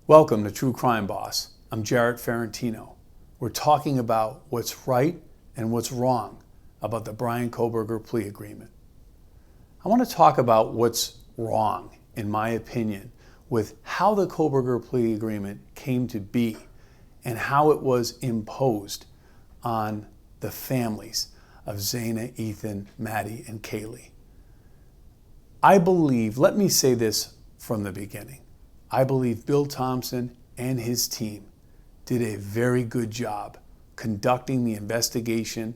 Welcome to True Crime Boss. I'm Jarrett Ferrantino. We're talking about what's right and what's wrong about the Bryan Kohberger plea agreement. I want to talk about what's wrong, in my opinion, with how the Kohberger plea agreement came to be and how it was imposed on the families of Zana, Ethan, Maddie, and Kaylee. I believe, let me say this from the beginning, I believe Bill Thompson and his team did a very good job conducting the investigation,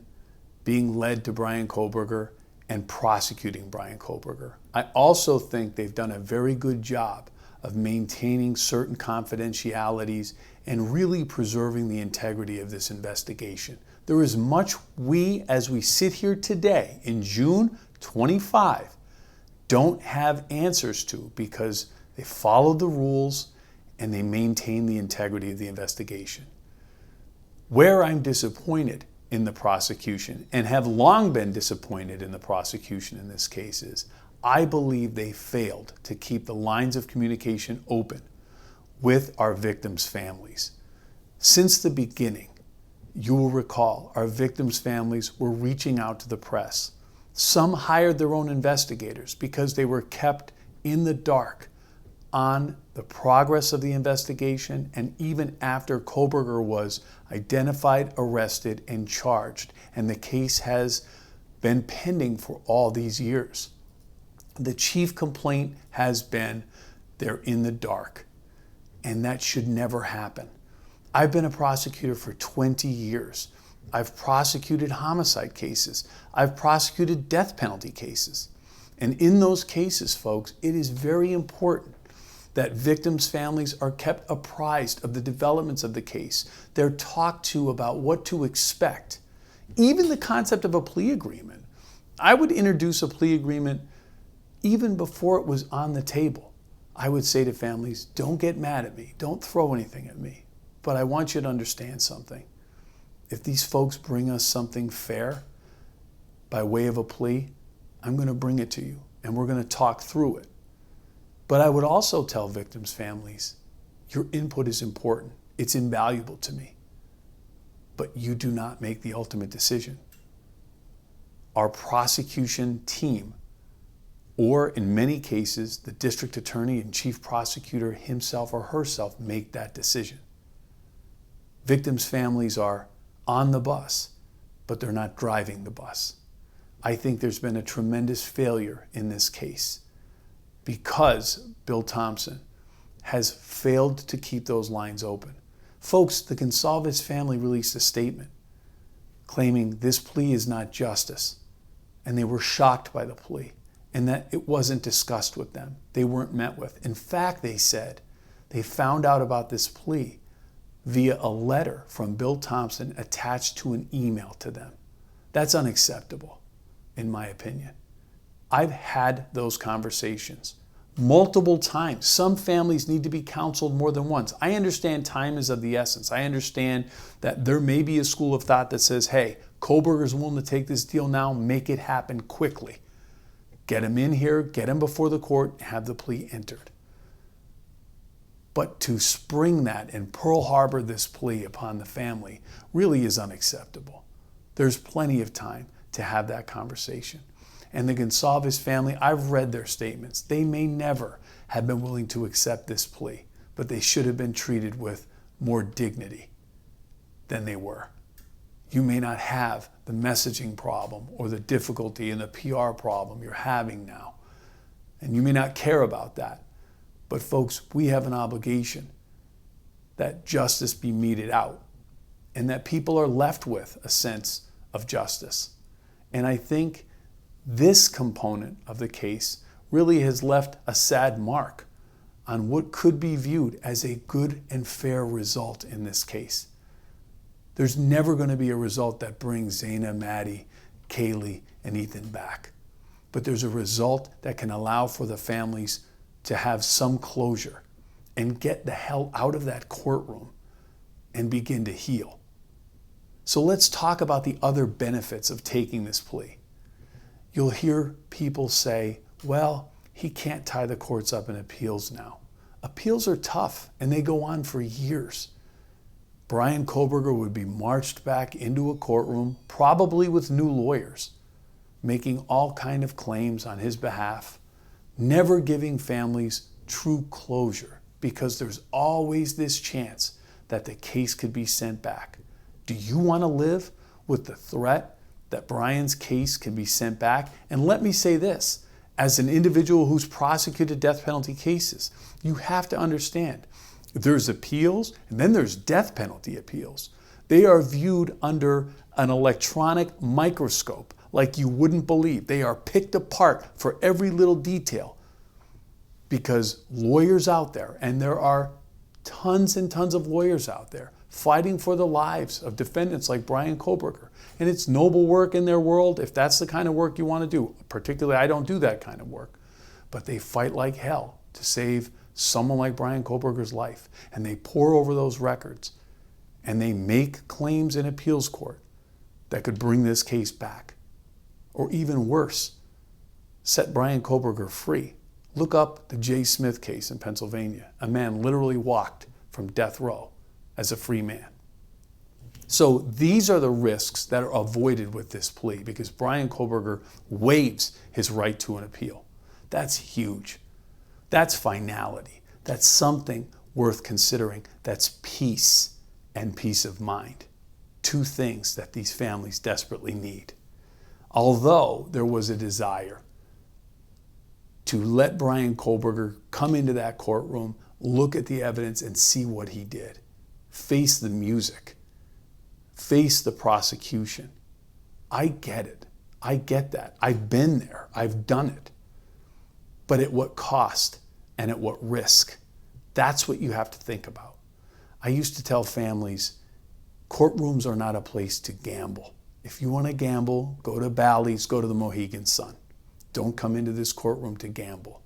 being led to Bryan Kohberger, and prosecuting Bryan Kohberger. I also think they've done a very good job of maintaining certain confidentialities and really preserving the integrity of this investigation. There is much we, as we sit here today in June 25, don't have answers to because they followed the rules and they maintained the integrity of the investigation. Where I'm disappointed in the prosecution, and have long been disappointed in the prosecution in this case, is I believe they failed to keep the lines of communication open with our victims' families. Since the beginning, you will recall our victims' families were reaching out to the press. Some hired their own investigators because they were kept in the dark on the progress of the investigation, and even after Kohberger was identified, arrested, and charged, and the case has been pending for all these years. The chief complaint has been they're in the dark, and that should never happen. I've been a prosecutor for 20 years. I've prosecuted homicide cases. I've prosecuted death penalty cases. And in those cases, folks, it is very important that victims' families are kept apprised of the developments of the case. They're talked to about what to expect. Even the concept of a plea agreement. I would introduce a plea agreement even before it was on the table. I would say to families, don't get mad at me. Don't throw anything at me. But I want you to understand something. If these folks bring us something fair by way of a plea, I'm going to bring it to you and we're going to talk through it. But I would also tell victims' families, your input is important. It's invaluable to me. But you do not make the ultimate decision. Our prosecution team, or in many cases, the district attorney and chief prosecutor himself or herself, make that decision. Victims' families are on the bus, but they're not driving the bus. I think there's been a tremendous failure in this case because Bill Thompson has failed to keep those lines open. Folks, the Gonsalves family released a statement claiming this plea is not justice, and they were shocked by the plea and that it wasn't discussed with them. They weren't met with. In fact, they said they found out about this plea via a letter from Bill Thompson attached to an email to them. That's unacceptable, in my opinion. I've had those conversations multiple times. Some families need to be counseled more than once. I understand time is of the essence. I understand that there may be a school of thought that says, hey, Kohberger's willing to take this deal now, make it happen quickly. Get him in here, get him before the court, have the plea entered. But to spring that and Pearl Harbor this plea upon the family really is unacceptable. There's plenty of time to have that conversation. And the Gonsalves family, I've read their statements. They may never have been willing to accept this plea, but they should have been treated with more dignity than they were. You may not have the messaging problem or the difficulty and the PR problem you're having now, and you may not care about that. But folks, we have an obligation that justice be meted out and that people are left with a sense of justice. And I think this component of the case really has left a sad mark on what could be viewed as a good and fair result in this case. There's never going to be a result that brings Zana, Maddie, Kaylee, and Ethan back. But there's a result that can allow for the families to have some closure and get the hell out of that courtroom and begin to heal. So let's talk about the other benefits of taking this plea. You'll hear people say, well, he can't tie the courts up in appeals now. Appeals are tough and they go on for years. Bryan Kohberger would be marched back into a courtroom, probably with new lawyers, making all kind of claims on his behalf, never giving families true closure because there's always this chance that the case could be sent back. Do you want to live with the threat that Bryan's case can be sent back? And let me say this, as an individual who's prosecuted death penalty cases, you have to understand there's appeals and then there's death penalty appeals. They are viewed under an electronic microscope like you wouldn't believe. They are picked apart for every little detail because lawyers out there, and there are tons and tons of lawyers out there fighting for the lives of defendants like Bryan Kohberger. And it's noble work in their world if that's the kind of work you want to do. Particularly, I don't do that kind of work. But they fight like hell to save someone like Bryan Kohberger's life. And they pore over those records. And they make claims in appeals court that could bring this case back. Or even worse, set Bryan Kohberger free. Look up the J. Smith case in Pennsylvania. A man literally walked from death row as a free man. So these are the risks that are avoided with this plea because Bryan Kohberger waives his right to an appeal. That's huge. That's finality. That's something worth considering. That's peace and peace of mind. Two things that these families desperately need. Although there was a desire to let Bryan Kohberger come into that courtroom, look at the evidence and see what he did. Face the music. Face the prosecution. I get it. I get that. I've been there. I've done it. But at what cost and at what risk? That's what you have to think about. I used to tell families, courtrooms are not a place to gamble. If you want to gamble, go to Bally's, go to the Mohegan Sun. Don't come into this courtroom to gamble.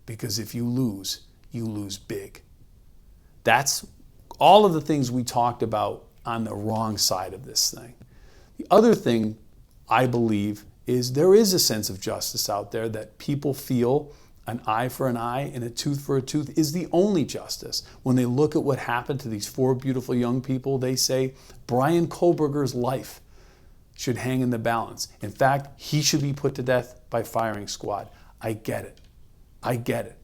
Because if you lose big. That's all of the things we talked about on the wrong side of this thing. The other thing I believe is there is a sense of justice out there that people feel an eye for an eye and a tooth for a tooth is the only justice. When they look at what happened to these four beautiful young people, they say Bryan Kohberger's life should hang in the balance. In fact, he should be put to death by firing squad. I get it. I get it.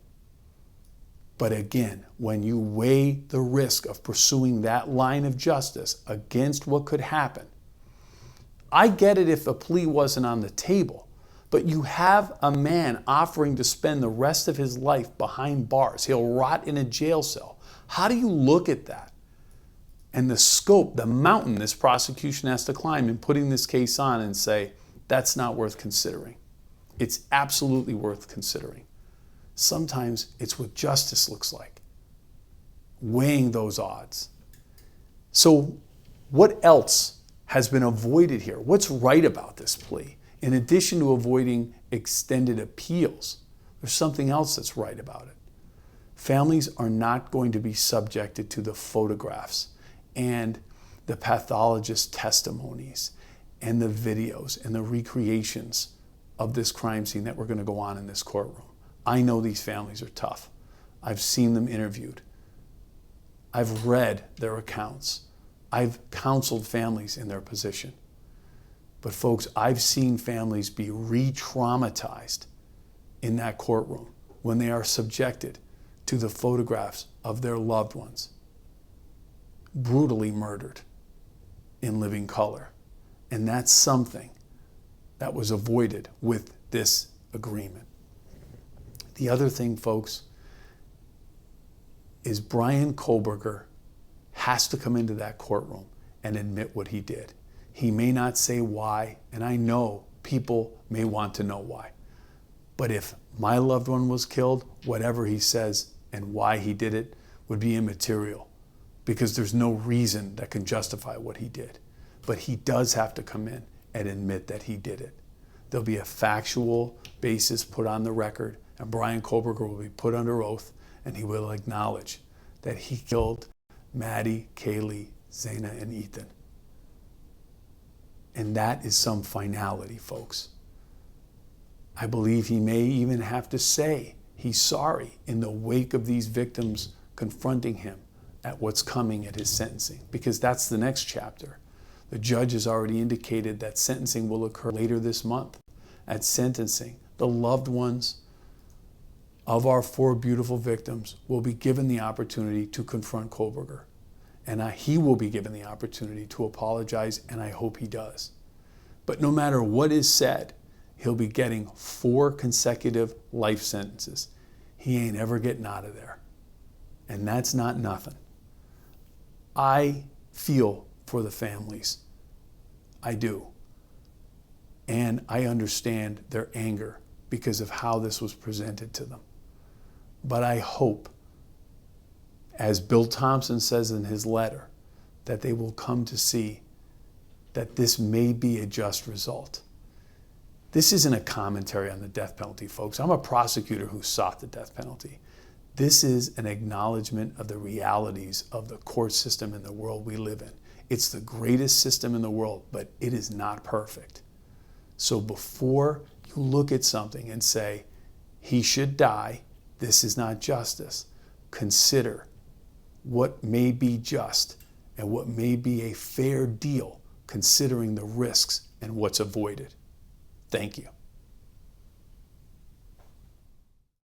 But again, when you weigh the risk of pursuing that line of justice against what could happen, I get it if a plea wasn't on the table, but you have a man offering to spend the rest of his life behind bars. He'll rot in a jail cell. How do you look at that? And the scope, the mountain this prosecution has to climb in putting this case on and say, that's not worth considering. It's absolutely worth considering. Sometimes it's what justice looks like, weighing those odds. So what else has been avoided here? What's right about this plea? In addition to avoiding extended appeals, there's something else that's right about it. Families are not going to be subjected to the photographs and the pathologist testimonies and the videos and the recreations of this crime scene that we're going to go on in this courtroom. I know these families are tough. I've seen them interviewed. I've read their accounts. I've counseled families in their position. But folks, I've seen families be re-traumatized in that courtroom when they are subjected to the photographs of their loved ones brutally murdered in living color. And that's something that was avoided with this agreement. The other thing, folks, is Bryan Kohberger has to come into that courtroom and admit what he did. He may not say why, and I know people may want to know why. But if my loved one was killed, whatever he says and why he did it would be immaterial because there's no reason that can justify what he did. But he does have to come in and admit that he did it. There'll be a factual basis put on the record, and Bryan Kohberger will be put under oath, and he will acknowledge that he killed Maddie, Kaylee, Zaina, and Ethan. And that is some finality, folks. I believe he may even have to say he's sorry in the wake of these victims confronting him at what's coming at his sentencing, because that's the next chapter. The judge has already indicated that sentencing will occur later this month. At sentencing, the loved ones of our 4 beautiful victims will be given the opportunity to confront Kohberger. And he will be given the opportunity to apologize, and I hope he does. But no matter what is said, he'll be getting 4 consecutive life sentences. He ain't ever getting out of there. And that's not nothing. I feel for the families. I do. And I understand their anger because of how this was presented to them. But I hope, as Bill Thompson says in his letter, that they will come to see that this may be a just result. This isn't a commentary on the death penalty, folks. I'm a prosecutor who sought the death penalty. This is an acknowledgement of the realities of the court system in the world we live in. It's the greatest system in the world, but it is not perfect. So before you look at something and say, he should die, this is not justice, consider what may be just and what may be a fair deal, considering the risks and what's avoided. Thank you.